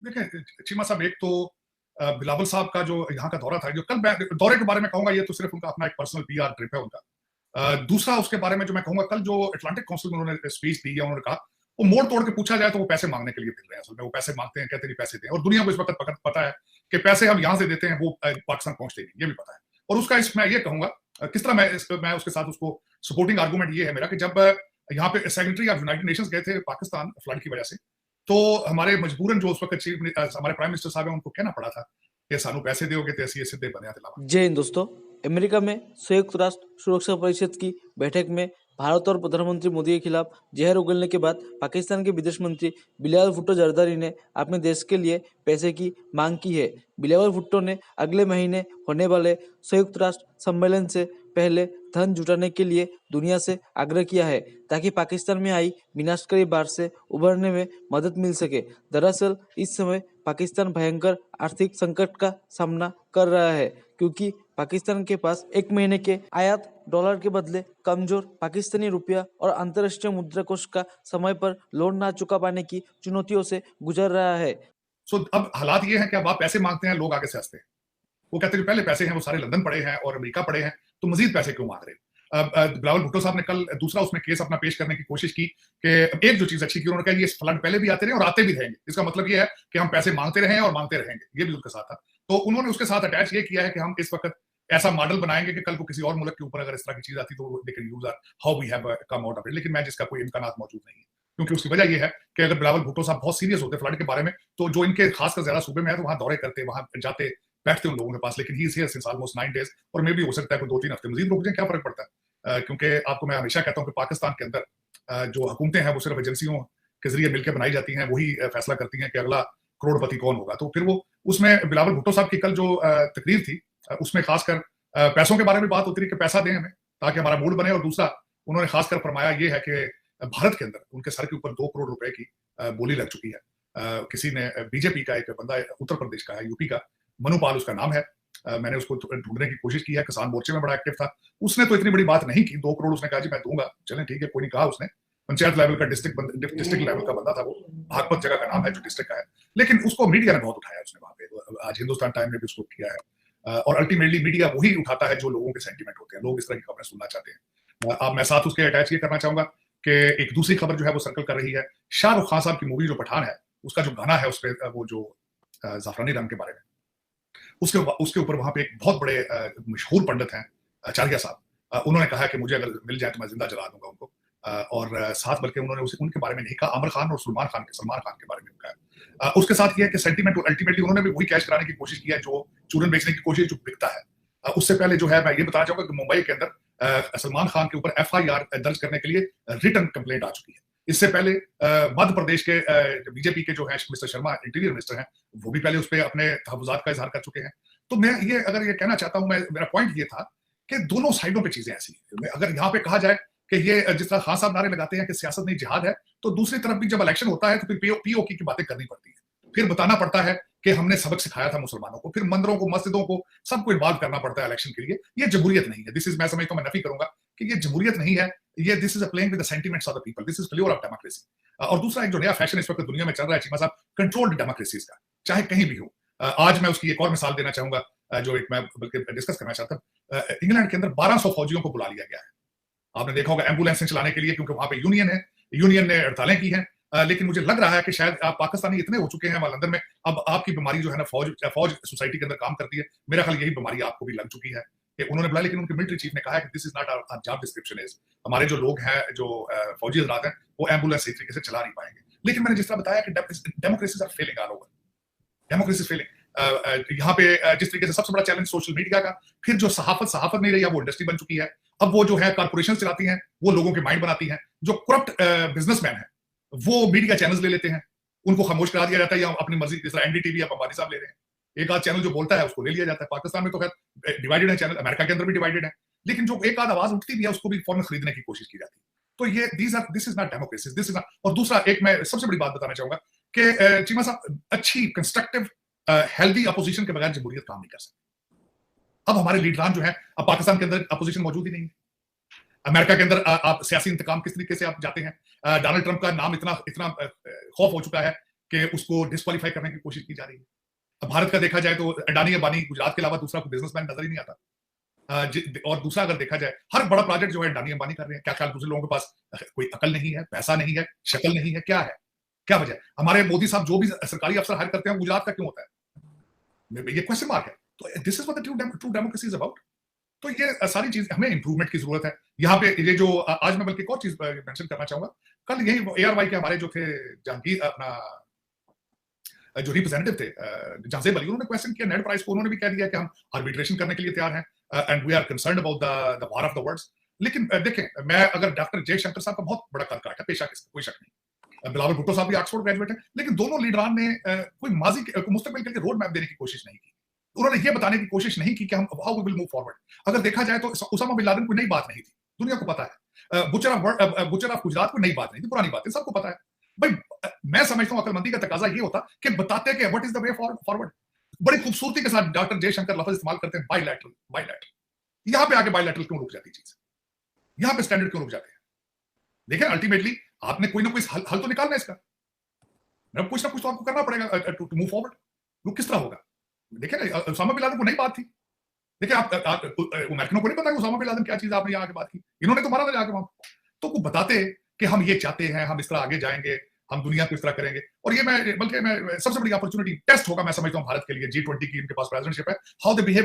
देखिए चीमा साहब, एक तो बिलावल साहब का जो यहाँ का दौरा था, जो कल मैं दौरे के बारे में कहूंगा, ये तो सिर्फ उनका अपना एक पर्सनल पीआर ट्रिप है उनका। दूसरा उसके बारे में जो मैं कहूंगा, कल जो अटलांटिक काउंसिल में उन्होंने स्पीच दी है, उन्होंने कहा वो मोड़ तोड़ के पूछा जाए तो वो पैसे मांगने के लिए मिल रहे हैं। असल में वो पैसे मांगते हैं, कहते नहीं पैसे दें, और दुनिया को इस वक्त पता है कि पैसे हम यहाँ से देते हैं वो पाकिस्तान पहुंचते नहीं, ये भी पता है। और उसका मैं ये कहूंगा किस तरह मैं उसके साथ उसको सपोर्टिंग आर्गूमेंट ये है मेरा कि जब यहाँ पे सेक्रेटरी ऑफ यूनाइटेड नेशंस गए थे पाकिस्तान फ्लड की वजह से, तो हमारे मजबूरन जो उस वक्त हमारे प्राइम मिनिस्टर साहब है, उनको कहना पड़ा था कि सानू पैसे दोगे तो ऐसी सीधे बने दिलावा। जय हिंद दोस्तों। अमेरिका में संयुक्त राष्ट्र सुरक्षा परिषद की बैठक में भारत और प्रधानमंत्री मोदी के खिलाफ जहर उगलने के बाद पाकिस्तान के विदेश मंत्री बिलावल भुट्टो जरदारी ने अपने देश के लिए पैसे की मांग की है। बिलावल भुट्टो ने अगले महीने होने वाले संयुक्त राष्ट्र सम्मेलन से पहले धन जुटाने के लिए दुनिया से आग्रह किया है ताकि पाकिस्तान में आई विनाशकारी बाढ़ से उबरने में मदद मिल सके। दरअसल इस समय पाकिस्तान भयंकर आर्थिक संकट का सामना कर रहा है क्योंकि पाकिस्तान के पास एक महीने के आयात डॉलर के बदले कमजोर पाकिस्तानी रुपया और अंतर्राष्ट्रीय मुद्रा कोष का समय पर लोन ना चुका पाने की चुनौतियों से गुजर रहा है। अब हालात ये है कि अब आप पैसे मांगते हैं, लोग आगे से हंसते हैं। वो कहते हैं पहले पैसे हैं, वो सारे लंदन पड़े हैं और अमेरिका पड़े हैं, तो मजीद पैसे क्यों मांग रहे हैं? बिलावल भुट्टो साहब ने कल दूसरा उसमें केस अपना पेश करने की कोशिश की कि एक जो चीज अच्छी की, उन्होंने कहा ये फ्लड पहले भी आते रहे और आते भी रहेंगे, इसका मतलब ये है कि हम पैसे मांगते रहे और मांगते रहेंगे, ये भी उनके साथ था। तो उन्होंने उसके साथ अटैच ये किया है कि हम इस वक्त ऐसा मॉडल बनाएंगे कि कल को किसी और मुल्क के ऊपर अगर इस तरह की चीज आती तो they can use how we have come out of it, लेकिन मैं जिसका कोई इम्कान मौजूद नहीं है, क्योंकि उसकी वजह यह है कि अगर बिलावल भुट्टो साहब बहुत सीरियस होते फ्लड के बारे में, तो जो इनके खासकर ज्यादा सूबे में है, तो वहां दौरे करते, वहां जाते, बैठते उन लोगों के पास, लेकिन he is here since almost 9 days, और मे भी हो सकता है कोई 2-3 हफ्ते मजीद रुक जाए, क्या फर्क पड़ता है? क्योंकि आपको मैं हमेशा कहता हूं कि पाकिस्तान के अंदर जो हुकूमतें हैं वो सिर्फ एजेंसियों के जरिए मिलकर बनाई जाती हैं, वही फैसला करती हैं कि अगला करोड़पति कौन होगा। तो फिर वो उसमें बिलावल भुट्टो साहब की कल जो तकरीर थी, उसमें खासकर पैसों के बारे में बात होती रही कि पैसा दें हमें ताकि हमारा मूड बने, और दूसरा उन्होंने खासकर फरमाया ये है कि भारत के अंदर उनके सर के ऊपर 2 करोड़ रुपए की बोली लग चुकी है। किसी ने बीजेपी का एक बंदा उत्तर प्रदेश का है, यूपी का, मनुपाल उसका नाम है, मैंने उसको ढूंढने की कोशिश की है, किसान मोर्चे में बड़ा एक्टिव था, उसने तो इतनी बड़ी बात नहीं की, 2 करोड़ उसने कहा जी मैं दूंगा, चलें ठीक है, कोई नहीं कहा उसने, पंचायत लेवल का डिस्ट्रिक्ट लेवल का बंदा था वो, भागपत जगह का नाम है जो डिस्ट्रिक्ट का है, लेकिन उसको मीडिया ने बहुत उठाया उसने वहां पे, आज हिंदुस्तान टाइम ने भी उसको किया है, और अल्टीमेटली मीडिया वही उठाता है जो लोगों के सेंटीमेंट होते हैं, लोग इस तरह की खबरें सुनना चाहते हैं। अब मैं साथ उसके अटैच ये करना चाहूंगा कि एक दूसरी खबर जो है वो सर्कल कर रही है, शाहरुख खान साहब की मूवी जो पठान है, उसका जो गाना है उस पर वो जो जाफरानी रंग के बारे में, उसके ऊपर वहां पे एक बहुत बड़े मशहूर पंडित हैं आचार्य साहब, उन्होंने कहा कि मुझे अगर मिल जाए तो मैं जिंदा जला दूंगा उनको, और साथ बल्कि उन्होंने उनके बारे में नहीं कहा, आमिर खान और सलमान खान के बारे में कहा। उसके साथ ये है कि सेंटीमेंट, अल्टीमेटली उन्होंने भी वही कैश कराने की कोशिश की है जो चूरन बेचने की कोशिश जो बिकता है। उससे पहले जो है मैं ये बताना चाहूंगा कि मुंबई के अंदर सलमान खान के ऊपर एफआईआर दर्ज करने के लिए रिटर्न कंप्लेंट आ चुकी है। इससे पहले मध्य प्रदेश के बीजेपी के जो है मिस्टर शर्मा, इंटीरियर मिनिस्टर हैं, वो भी पहले उस पर अपने तहफुजात का इजहार कर चुके हैं। तो मैं ये अगर ये कहना चाहता हूं, मेरा पॉइंट ये था कि दोनों साइडों पे चीजें ऐसी हैं। अगर यहाँ पे कहा जाए कि ये जिस तरह खान साहब नारे लगाते हैं कि सियासत नहीं जिहाद है, तो दूसरी तरफ भी जब इलेक्शन होता है तो फिर पीओकी की बातें करनी पड़ती है, फिर बताना पड़ता है कि हमने सबक सिखाया था मुसलमानों को, फिर मंदिरों को, मस्जिदों को, सबको इन्वॉल्व करना पड़ता है इलेक्शन के लिए। ये जमहूरियत नहीं है। दिस इज, मैं समझता हूं, मैं नफी करूंगा कि ये जमहूरियत नहीं है, ये this is a playing with the sentiments of the people, this is failure of democracy. और दूसरा एक जो नया फैशन इस वक्त दुनिया में चल रहा है चीमा साहब, कंट्रोल्ड डेमोक्रेसीज का, चाहे कहीं भी हो। आज मैं उसकी एक और मिसाल देना चाहूंगा, जो एक मैं बल्कि डिस्कस करना चाहता हूं। इंग्लैंड के अंदर 1200 फौजियों को बुला लिया गया है, आपने देखा होगा, एम्बुलेंस चलाने के लिए, क्योंकि वहां पे यूनियन ने हड़तालें की हैं। लेकिन मुझे लग रहा है कि शायद आप पाकिस्तानी इतने हो चुके हैं वहां लंदन में, अब आपकी बीमारी जो है ना, फौज सोसाइटी के अंदर काम करती है, मेरा ख्याल यही बीमारी आपको भी लग चुकी है कि उन्होंने बुलाया, लेकिन उनके मिलिट्री चीफ ने कहा है कि this is not our job description, is हमारे जो लोग हैं, जो फौजी हजरात हैं, वो एम्बुलेंस इस तरीके से चला नहीं पाएंगे। लेकिन मैंने जिस तरह बताया कि democracies are failing all over, democracy failing. यहाँ पे जिस तरीके से सबसे बड़ा चैलेंज सोशल मीडिया का, फिर जो सहाफत नहीं रही है, वो इंडस्ट्री बन चुकी है। अब वो जो है कारपोरेशन चलाती हैं, वो लोगों के माइंड बनाती हैं। जो करप्ट बिजनेसमैन है, वो मीडिया चैनल्स ले लेते हैं, उनको खामोश करा दिया जाता है, या अपनी मर्जी, जिस तरह एनडीटीवी या अंबानी साहब ले रहे हैं, एक आध चैनल जो बोलता है उसको ले लिया जाता है। पाकिस्तान में तो खैर डिवाइडेड है चैनल, अमेरिका के अंदर भी डिवाइडेड है, लेकिन जो एक आध आवाज उठती भी है उसको भी फौरन खरीदने की कोशिश की जाती है। तो ये this is not democracy, this is not. और दूसरा एक मैं सबसे बड़ी बात बताना चाहूंगा कि चीमा साहब, अच्छी कंस्ट्रक्टिव हेल्दी अपोजिशन के बगैर जमहूरियत काम नहीं कर सकती। अब हमारे लीडरान जो है, अब पाकिस्तान के अंदर अपोजिशन मौजूद ही नहीं है। अमेरिका के अंदर आप सियासी इंतकाम किस तरीके से आप जाते हैं। डोनाल्ड ट्रंप का नाम इतना खौफ हो चुका है कि उसको डिस्क्वालीफाई करने की कोशिश की जा रही है। अब भारत का देखा जाए तो अडानी अंबानी गुजरात के अलावा दूसरा कोई बिजनेसमैन नजर ही नहीं आता। और दूसरा अगर देखा जाए, हर बड़ा प्रोजेक्ट जो है अडानी अंबानी कर रहे हैं। क्या ख्याल दूसरे लोगों के पास कोई अकल नहीं है, पैसा नहीं है, शक्ल नहीं है, क्या है? क्या वजह है? हमारे मोदी साहब जो भी सरकारी अफसर हायर करते हैं गुजरात का क्यों होता है? ये क्वेश्चन मार्क है। तो this is what the true democracy is about. तो ये सारी चीज हमें इंप्रूवमेंट की जरूरत है। यहाँ पे ये जो आज मैं बल्कि एक और चीज मेंशन करना चाहूंगा। कल यही एआरवाई के हमारे जो थे जहांगीर अपना जो रिप्रेजेंटेटिव थे जहाजेब अली, उन्होंने क्वेश्चन किया नेट प्राइस को। उन्होंने भी कह दिया कि हम आर्बिट्रेशन करने के लिए तैयार हैं and we are concerned about the war of the words. लेकिन देखें, मैं अगर डॉक्टर जयशंकर साहब का बहुत बड़ा कर्काट है, पेशा कोई शक नहीं। बिलावल भुट्टो साहब भी ऑक्सफोर्ड ग्रेजुएट है, लेकिन दोनों लीडरान ने कोई माजी मुस्तकबिल के लिए रोड मैप देने की कोशिश नहीं की। उन्होंने ये बताने की कोशिश नहीं की कि हम how we will move forward. अगर देखा जाए तो उसामा बिन लादेन कोई नई बात नहीं थी, दुनिया को पता है। बुचर ऑफ गुजरात कोई नई बात नहीं थी, पुरानी बात है, सबको पता है। भाई मैं समझता हूं अकलमंदी का तकाजा ये होता कि बताते कि what is the way forward. बड़ी खूबसूरती के साथ डॉक्टर जयशंकर लफ्ज इस्तेमाल करते हैं, बायलैटरल। यहां पे आके बायलैटरल क्यों रुक जाती चीज? यहां पे स्टैंडर्ड क्यों रुक जाते हैं? देखिए अल्टीमेटली आपने कोई ना कोई हल तो निकालना है इसका। कुछ ना कुछ तो आपको करना पड़ेगा टू मूव फॉरवर्ड। वो किस तरह होगा? देखिए ना, उसामा बिन लादेन को नई बात थी। देखिए आप अमेरिकनों को नहीं पता कि उसामा बिन लादेन क्या चीज, आपने यहाँ आके बात की, इन्होंने तो मारा था जाके वहां। तो वो बताते कि हम ये चाहते हैं, हम इस तरह आगे जाएंगे, हम दुनिया को इस तरह करेंगे। और ये मैं सबसे बड़ी अपॉर्चुनिटी टेस्ट होगा मैं समझता हूं भारत के लिए, G20 की इनके पास प्रेसिडेंटशिप है, हाउ दे बिहेव